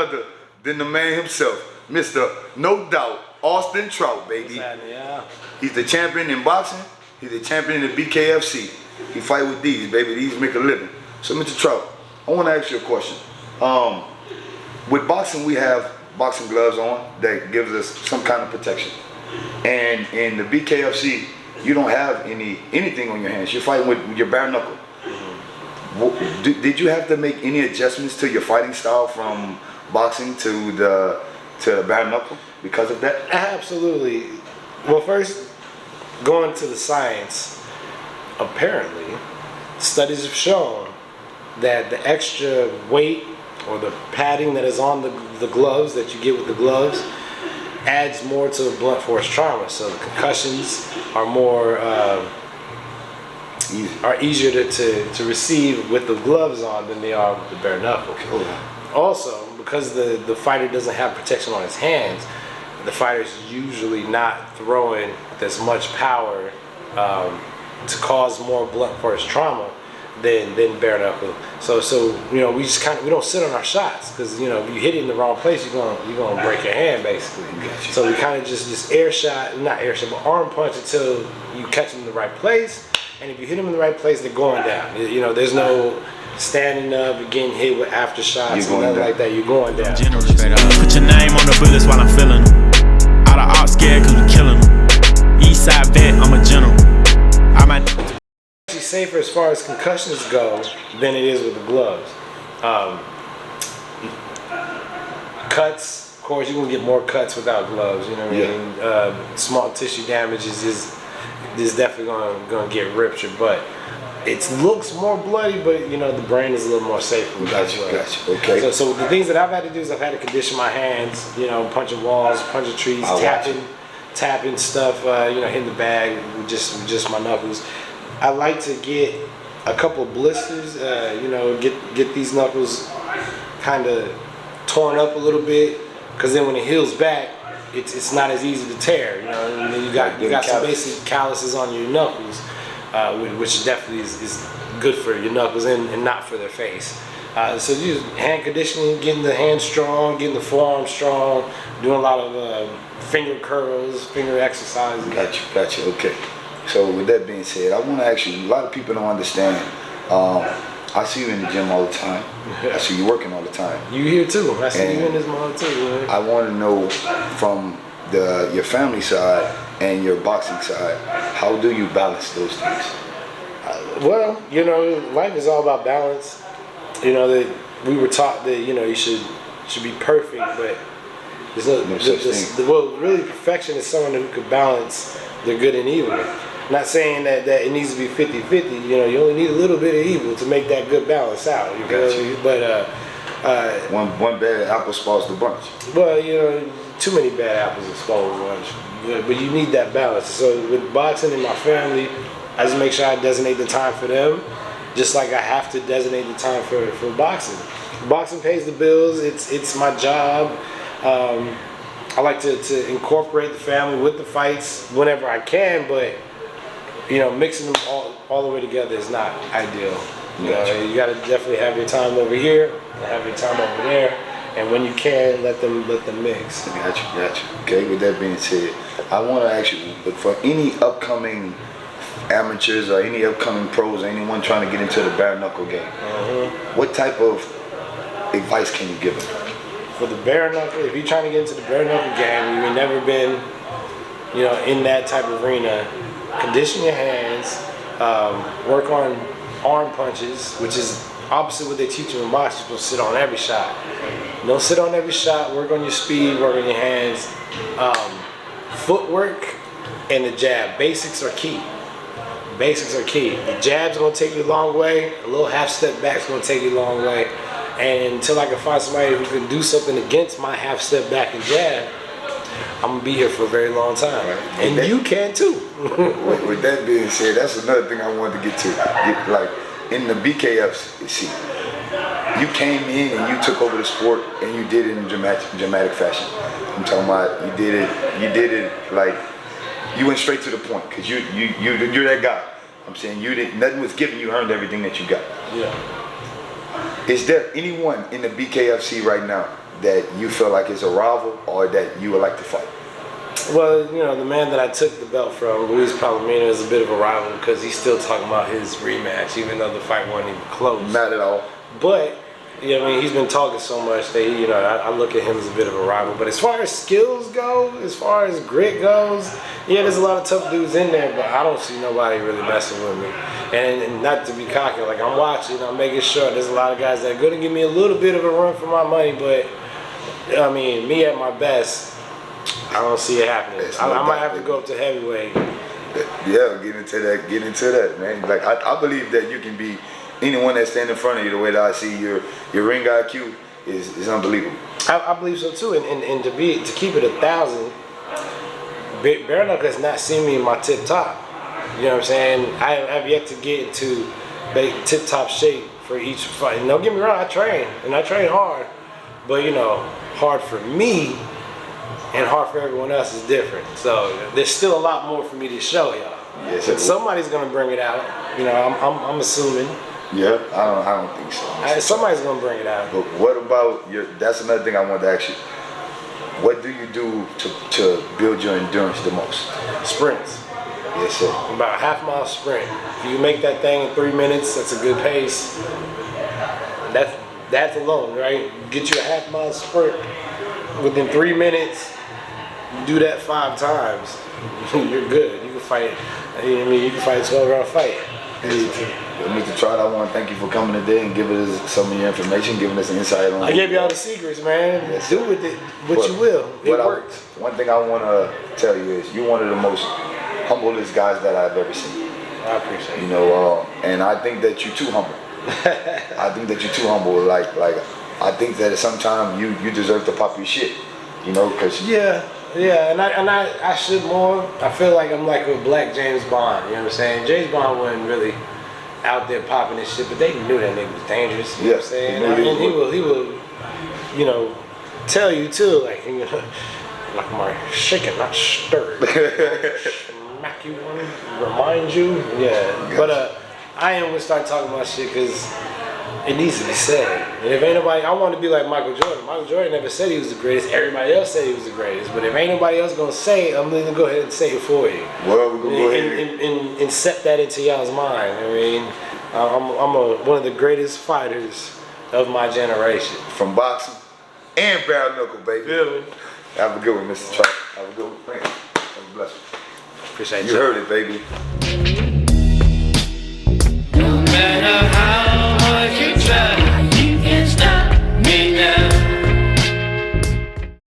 other than the man himself, Mr. No Doubt, Austin Trout, baby. Yeah. He's the champion in boxing. He's the champion in the BKFC. He fight with these, baby. These make a living. So, Mr. Trout, I want to ask you a question. With boxing, we have boxing gloves on that gives us some kind of protection. And in the BKFC, you don't have anything on your hands. You're fighting with your bare knuckle. Did you have to make any adjustments to your fighting style from boxing to the bare knuckle because of that? Absolutely. Well, first, going to the science, apparently, studies have shown that the extra weight or the padding that is on the gloves that you get with the gloves adds more to blunt force trauma. So the concussions are more easier to receive with the gloves on than they are with the bare knuckle. Cool. Also, because the fighter doesn't have protection on his hands, the fighter's usually not throwing with as much power to cause more blunt force trauma than bare knuckle. So you know, we don't sit on our shots, because you know, if you hit it in the wrong place, you're gonna break your hand basically. Gotcha. So we kind of just but arm punch until you catch them in the right place. And if you hit them in the right place, they're going down. You know, there's no standing up and getting hit with aftershots and nothing like that. You're going down. General, straight up. Put your name on the bullets while I'm feeling them. All the ops scared cause we killing them. East side vet, I'm a general. It's safer as far as concussions go than it is with the gloves. Cuts, of course, you're gonna get more cuts without gloves. You know what I mean? Small tissue damage is definitely gonna get ripped your butt. It looks more bloody, but you know, the brain is a little more safe with that. Gotcha. Okay. So the things that I've had to do is I've had to condition my hands. You know, punching walls, punching trees, tapping stuff. You know, hitting the bag with just my knuckles. I like to get a couple of blisters. You know, get these knuckles kind of torn up a little bit, because then when it heals back, it's not as easy to tear. You know, and then you got some basic calluses on your knuckles, which definitely is good for your knuckles and not for their face. So you hand conditioning, getting the hands strong, getting the forearm strong, doing a lot of finger curls, finger exercises. Gotcha. Okay. So with that being said, I want to ask you, a lot of people don't understand. I see you in the gym all the time. I see you working all the time. You here too. I see you in this mall too. Man. I want to know from your family side and your boxing side, how do you balance those things? Well, you know, life is all about balance. You know, that we were taught that, you know, you should be perfect, but there's no such thing. Well, really, perfection is someone who could balance the good and evil. Not saying that it needs to be 50-50. You know, you only need a little bit of evil to make that good balance out. You know? But one bad apple spoils the bunch. Well, you know, too many bad apples spoil the bunch. But you need that balance. So with boxing and my family, I just make sure I designate the time for them, just like I have to designate the time for boxing. Boxing pays the bills. It's my job. I like to incorporate the family with the fights whenever I can, but you know, mixing them all the way together is not ideal. You know, you got to definitely have your time over here and have your time over there, and when you can, let them mix. Gotcha. Okay. With that being said, I want to ask you, but for any upcoming amateurs or any upcoming pros or anyone trying to get into the bare knuckle game, what type of advice can you give them? For the bare knuckle, if you're trying to get into the bare knuckle game, you've never been, you know, in that type of arena, condition your hands, work on arm punches, which is opposite what they teach you in boxing. You're supposed to sit on every shot. Don't sit on every shot, work on your speed, work on your hands. Footwork and the jab, basics are key. The jab's gonna take you a long way, a little half step back's gonna take you a long way. And until I can find somebody who can do something against my half step back and jab, I'm gonna be here for a very long time. Right. And you can too. With that being said, that's another thing I wanted to get to. Like in the BKFC, you came in and you took over the sport and you did it in dramatic fashion. I'm talking about you did it like you went straight to the point, because you're that guy. I'm saying nothing was given, you earned everything that you got. Yeah. Is there anyone in the BKFC right now that you feel like is a rival or that you would like to fight? Well, you know, the man that I took the belt from, Luis Palomino, is a bit of a rival because he's still talking about his rematch, even though the fight wasn't even close. Not at all. But, you know, I mean, he's been talking so much that, you know, I look at him as a bit of a rival. But as far as skills go, as far as grit goes, yeah, there's a lot of tough dudes in there, but I don't see nobody really messing with me. And not to be cocky, like, I'm watching, I'm making sure there's a lot of guys that are going to give me a little bit of a run for my money, but, I mean, me at my best, I don't see it happening. I might have to go up to heavyweight. Yeah, get into that, man. Like, I believe that you can be anyone that stands in front of you. The way that I see your ring IQ is unbelievable. I believe so too, and to keep it 1,000, Bare Knuckle has not seen me in my tip top. You know what I'm saying? I have yet to get into tip top shape for each fight. And don't get me wrong, I train hard, but you know, hard for me and hard for everyone else is different. So there's still a lot more for me to show y'all. Yes, and somebody's gonna bring it out. You know, I'm assuming. Yeah, I don't think so. Somebody's gonna bring it out. But what about that's another thing I wanted to ask you. What do you do to build your endurance the most? Sprints. Yes, sir. About a half-mile sprint. If you make that thing in 3 minutes, that's a good pace. That's alone, right? Get you a half-mile sprint within 3 minutes. You do that 5 times, you're good. You can fight. You know what I mean? You can fight a 12-round fight. Mr. Trout, I want to thank you for coming today and giving us some of your information, giving us insight on. I gave you all the secrets, man. Yes, do with it what you will. It works. One thing I want to tell you is you're one of the most humblest guys that I've ever seen. I appreciate it. You know, and I think that you're too humble. I think that you're too humble. Like I think that sometimes you deserve to pop your shit. You know, because yeah, and I should more. I feel like I'm like a black James Bond. You know what I'm saying? James Bond wasn't really out there popping this shit, but they knew that nigga was dangerous. You know what I'm saying? And he will, you know, tell you too, like, you know, like my shaking, not stirred. Smack you one, remind you. Yeah, but I am gonna start talking about shit because it needs to be said. And if ain't nobody, I want to be like Michael Jordan. Michael Jordan never said he was the greatest. Everybody else said he was the greatest. But if ain't nobody else gonna say it, I'm gonna go ahead and say it for you. Well, we're gonna go ahead and set that into y'all's mind. I mean, I'm one of the greatest fighters of my generation. From boxing and bare knuckle, baby. Really? Have a good one, Mr. Trout. Have a good one. Have a blessing. Appreciate you. You heard it, baby.